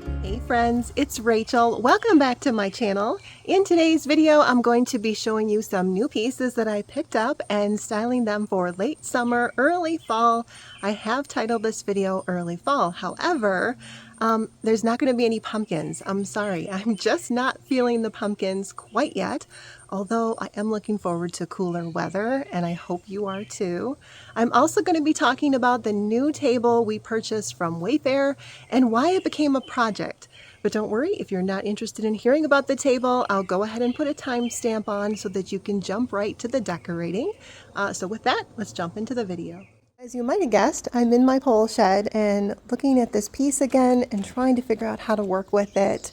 Hey friends, it's Rachel. Welcome back to my channel. In today's video, I'm going to be showing you some new pieces that I picked up and styling them for late summer, early fall. I have titled this video Early Fall. However, there's not going to be any pumpkins. I'm sorry. I'm just not feeling the pumpkins quite yet. Although I am looking forward to cooler weather, and I hope you are too. I'm also going to be talking about the new table we purchased from Wayfair and why it became a project. But don't worry, if you're not interested in hearing about the table, I'll go ahead and put a timestamp on so that you can jump right to the decorating. So with that, let's jump into the video. As you might have guessed, I'm in my pole shed and looking at this piece again and trying to figure out how to work with it.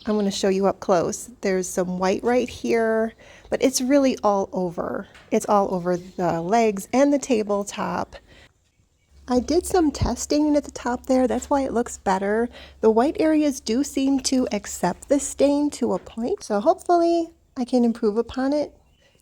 I'm going to show you up close. There's some white right here, but it's really all over. It's all over the legs and the tabletop. I did some testing at the top there. That's why it looks better. The white areas do seem to accept the stain to a point, so hopefully I can improve upon it.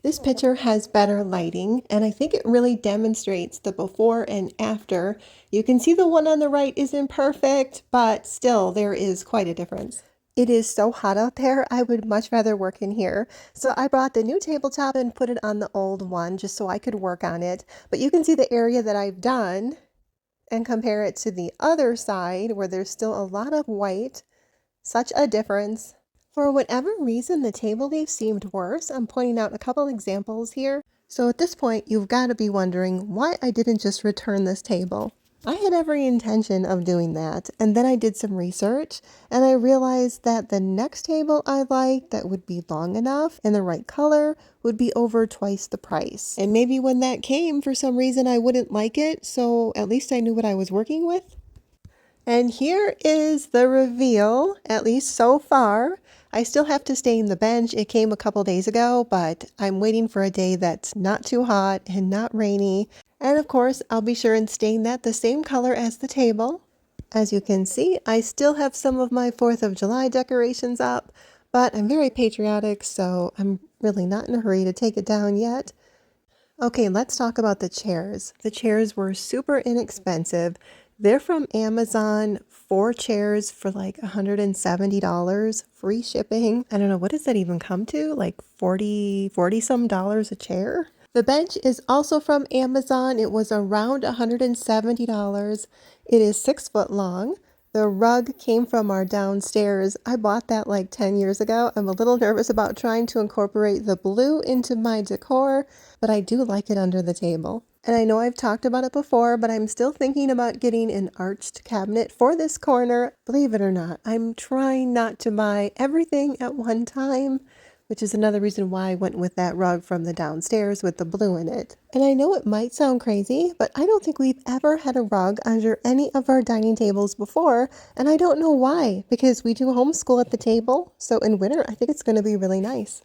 This picture has better lighting, and I think it really demonstrates the before and after. You can see the one on the right isn't perfect, but still there is quite a difference. It is so hot out there, I would much rather work in here. So I brought the new tabletop and put it on the old one just so I could work on it. But you can see the area that I've done and compare it to the other side where there's still a lot of white. Such a difference. For whatever reason, the table leaf seemed worse. I'm pointing out a couple examples here. So at this point, you've got to be wondering why I didn't just return this table. I had every intention of doing that, and then I did some research, and I realized that the next table I liked that would be long enough and the right color would be over twice the price. And maybe when that came, for some reason I wouldn't like it, so at least I knew what I was working with. And here is the reveal, at least so far. I still have to stain the bench. It came a couple days ago, but I'm waiting for a day that's not too hot and not rainy. And of course, I'll be sure and stain that the same color as the table. As you can see, I still have some of my 4th of July decorations up, but I'm very patriotic, so I'm really not in a hurry to take it down yet. Okay, let's talk about the chairs. The chairs were super inexpensive. They're from Amazon, 4 chairs for like $170, free shipping. I don't know, what does that even come to? Like 40 some dollars a chair? The bench is also from Amazon. It was around $170. It is 6 foot long. The rug came from our downstairs. I bought that like 10 years ago. I'm a little nervous about trying to incorporate the blue into my decor, but I do like it under the table. And I know I've talked about it before, but I'm still thinking about getting an arched cabinet for this corner. Believe it or not, I'm trying not to buy everything at one time, which is another reason why I went with that rug from the downstairs with the blue in it. And I know it might sound crazy, but I don't think we've ever had a rug under any of our dining tables before, and I don't know why, because we do homeschool at the table, so in winter I think it's going to be really nice.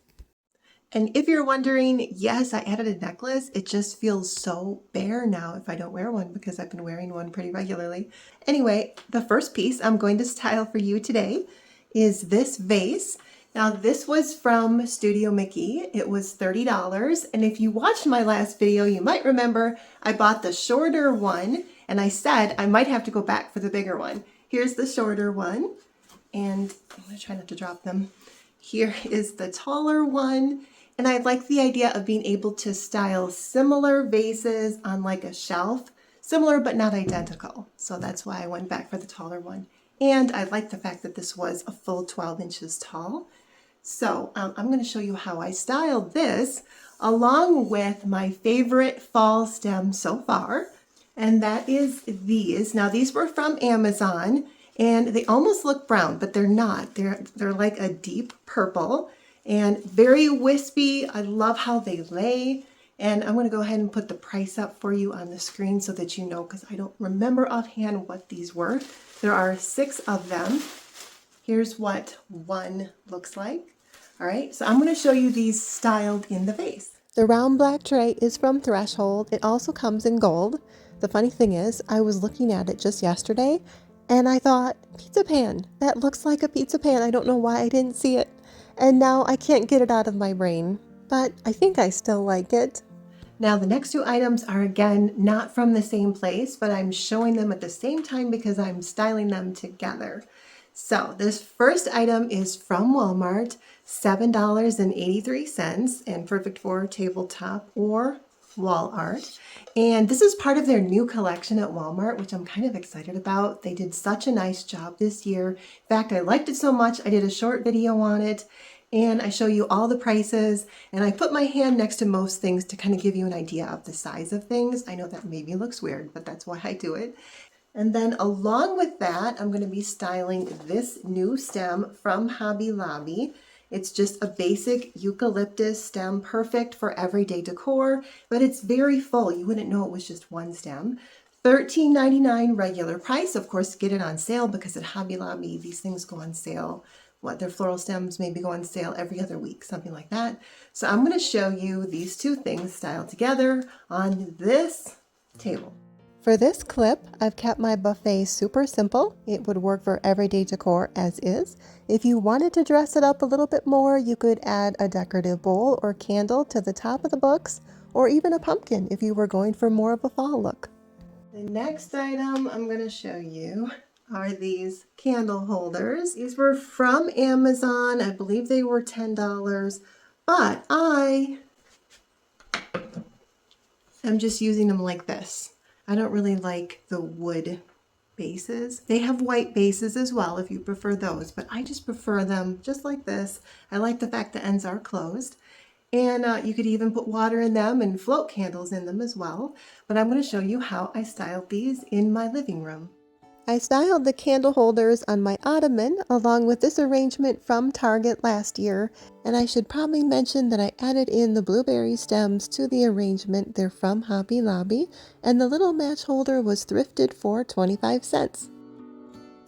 And if you're wondering, yes, I added a necklace. It just feels so bare now if I don't wear one because I've been wearing one pretty regularly. Anyway, the first piece I'm going to style for you today is this vase. Now this was from Studio Mickey. It was $30. And if you watched my last video, you might remember I bought the shorter one and I said I might have to go back for the bigger one. Here's the shorter one. And I'm gonna try not to drop them. Here is the taller one. And I like the idea of being able to style similar vases on like a shelf, similar but not identical. So that's why I went back for the taller one. And I like the fact that this was a full 12 inches tall. So I'm going to show you how I styled this along with my favorite fall stem so far. And that is these. Now these were from Amazon and they almost look brown, but they're not. They're like a deep purple. And very wispy. I love how they lay. And I'm going to go ahead and put the price up for you on the screen so that you know, because I don't remember offhand what these were. There are 6 of them. Here's what one looks like. All right, so I'm going to show you these styled in the vase. The round black tray is from Threshold. It also comes in gold. The funny thing is, I was looking at it just yesterday and I thought, pizza pan. That looks like a pizza pan. I don't know why I didn't see it. And now I can't get it out of my brain, but I think I still like it. Now the next 2 items are again not from the same place, but I'm showing them at the same time because I'm styling them together. So this first item is from Walmart, $7.83, and perfect for tabletop or wall art. And this is part of their new collection at Walmart, which I'm kind of excited about. They did such a nice job this year. In fact, I liked it so much, I did a short video on it, and I show you all the prices, and I put my hand next to most things to kind of give you an idea of the size of things. I know that maybe looks weird, but that's why I do it. And then along with that, I'm going to be styling this new stem from Hobby Lobby. It's just a basic eucalyptus stem, perfect for everyday decor, but it's very full. You wouldn't know it was just one stem. $13.99 regular price. Of course, get it on sale because at Hobby Lobby, these things go on sale. Their floral stems maybe go on sale every other week, something like that. So I'm going to show you these two things styled together on this table. For this clip, I've kept my buffet super simple. It would work for everyday decor as is. If you wanted to dress it up a little bit more, you could add a decorative bowl or candle to the top of the books, or even a pumpkin if you were going for more of a fall look. The next item I'm going to show you are these candle holders. These were from Amazon. I believe they were $10, but I am just using them like this. I don't really like the wood bases. They have white bases as well if you prefer those, but I just prefer them just like this. I like the fact the ends are closed. And you could even put water in them and float candles in them as well. But I'm going to show you how I styled these in my living room. I styled the candle holders on my ottoman along with this arrangement from Target last year, and I should probably mention that I added in the blueberry stems to the arrangement. They're from Hobby Lobby, and the little match holder was thrifted for 25 cents.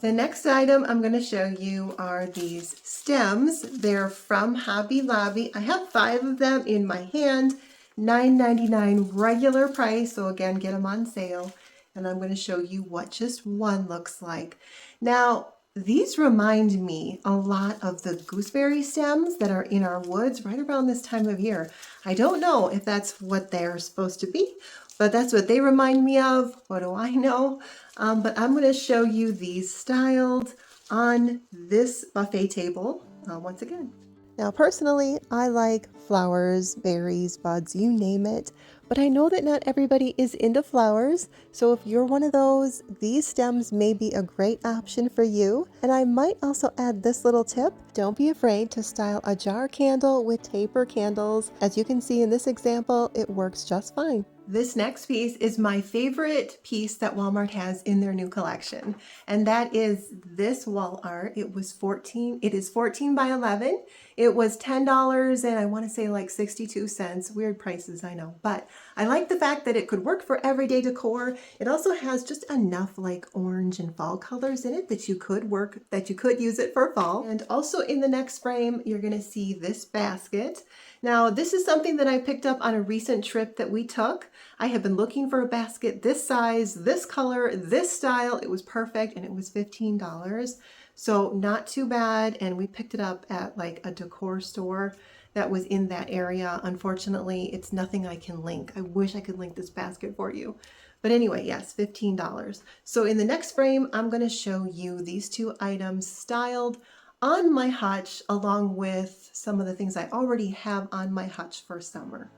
The next item I'm going to show you are these stems. They're from Hobby Lobby. I have 5 of them in my hand, $9.99 regular price, so again, get them on sale. And I'm going to show you what just one looks like. Now, these remind me a lot of the gooseberry stems that are in our woods right around this time of year. I don't know if that's what they're supposed to be, but that's what they remind me of. What do I know? But I'm going to show you these styled on this buffet table once again. Now, personally, I like flowers, berries, buds, you name it. But I know that not everybody is into flowers, so if you're one of those, these stems may be a great option for you. And I might also add this little tip. Don't be afraid to style a jar candle with taper candles. As you can see in this example, it works just fine. This next piece is my favorite piece that Walmart has in their new collection, and that is this wall art. It is 14 by 11. It was $10 and I want to say like 62 cents. Weird prices, I know, but I like the fact that it could work for everyday decor. It also has just enough like orange and fall colors in it that you could use it for fall. And also in the next frame, you're going to see this basket. Now, this is something that I picked up on a recent trip that we took. I have been looking for a basket this size, this color, this style. It was perfect and it was $15. So not too bad. And we picked it up at like a decor store that was in that area. Unfortunately, it's nothing I can link. I wish I could link this basket for you. But anyway, yes, $15. So in the next frame, I'm going to show you these two items styled on my hutch along with some of the things I already have on my hutch for summer.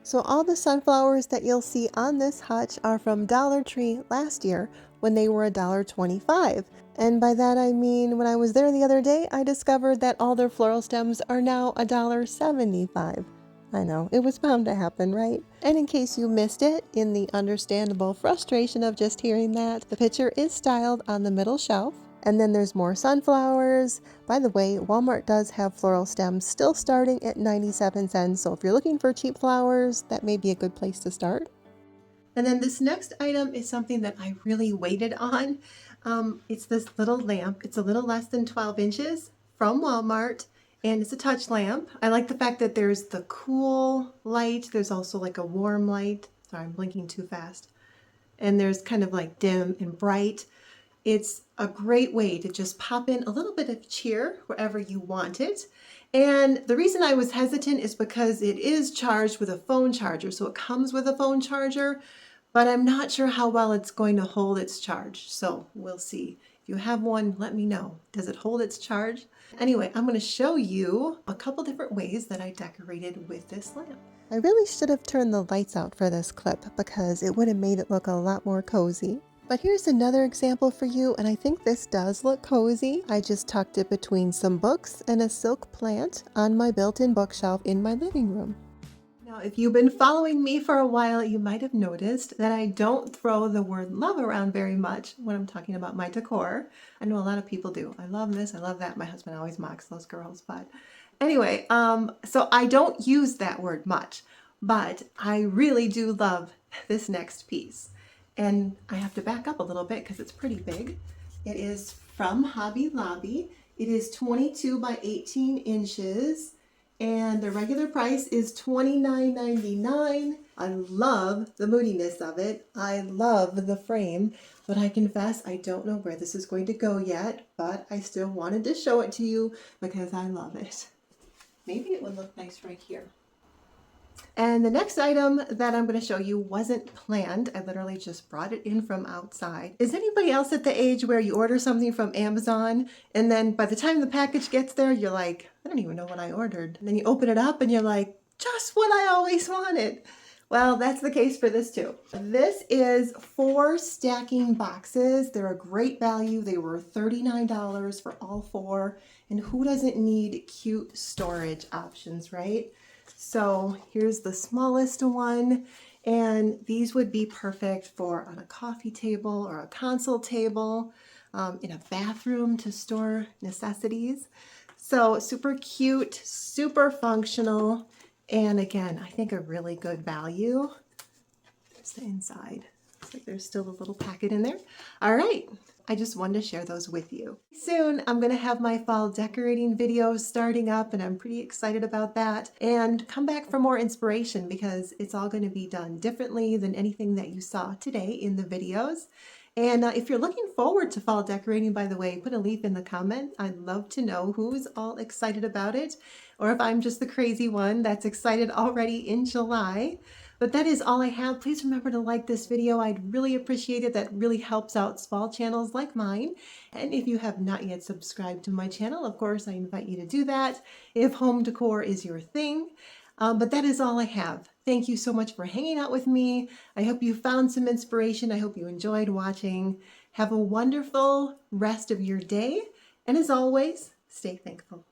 So all the sunflowers that you'll see on this hutch are from Dollar Tree last year when they were $1.25. And by that I mean when I was there the other day, I discovered that all their floral stems are now $1.75. I know, it was bound to happen, right? And in case you missed it, in the understandable frustration of just hearing that, the picture is styled on the middle shelf. And then there's more sunflowers. By the way, Walmart does have floral stems still starting at 97 cents. So if you're looking for cheap flowers, that may be a good place to start. And then this next item is something that I really waited on. It's this little lamp. It's a little less than 12 inches from Walmart. And it's a touch lamp. I like the fact that there's the cool light. There's also like a warm light. Sorry, I'm blinking too fast. And there's kind of like dim and bright. It's a great way to just pop in a little bit of cheer wherever you want it. And the reason I was hesitant is because it is charged with a phone charger. So it comes with a phone charger, but I'm not sure how well it's going to hold its charge. So we'll see. If you have one, let me know. Does it hold its charge? Anyway, I'm going to show you a couple different ways that I decorated with this lamp. I really should have turned the lights out for this clip because it would have made it look a lot more cozy. But here's another example for you, and I think this does look cozy. I just tucked it between some books and a silk plant on my built-in bookshelf in my living room. Now, if you've been following me for a while, you might have noticed that I don't throw the word love around very much when I'm talking about my decor. I know a lot of people do. I love this, I love that. My husband always mocks those girls, but anyway, so I don't use that word much, but I really do love this next piece. And I have to back up a little bit because it's pretty big. It is from Hobby Lobby. It is 22 by 18 inches. And the regular price is $29.99. I love the moodiness of it. I love the frame, but I confess I don't know where this is going to go yet, but I still wanted to show it to you because I love it. Maybe it would look nice right here. And the next item that I'm going to show you wasn't planned. I literally just brought it in from outside. Is anybody else at the age where you order something from Amazon and then by the time the package gets there, you're like, I don't even know what I ordered. And then you open it up and you're like, just what I always wanted. Well, that's the case for this too. This is 4 stacking boxes. They're a great value. They were $39 for all 4. And who doesn't need cute storage options, right? So here's the smallest one, and these would be perfect for on a coffee table or a console table, in a bathroom to store necessities. So super cute, super functional, and again, I think a really good value. There's the inside. Looks like there's still a little packet in there. All right. I just wanted to share those with you. Soon, I'm going to have my fall decorating videos starting up, and I'm pretty excited about that. And come back for more inspiration because it's all going to be done differently than anything that you saw today in the videos. And if you're looking forward to fall decorating, by the way, put a leaf in the comment. I'd love to know who's all excited about it, or if I'm just the crazy one that's excited already in July. But that is all I have. Please remember to like this video. I'd really appreciate it. That really helps out small channels like mine. And if you have not yet subscribed to my channel, of course, I invite you to do that if home decor is your thing. But that is all I have. Thank you so much for hanging out with me. I hope you found some inspiration. I hope you enjoyed watching. Have a wonderful rest of your day. And as always, stay thankful.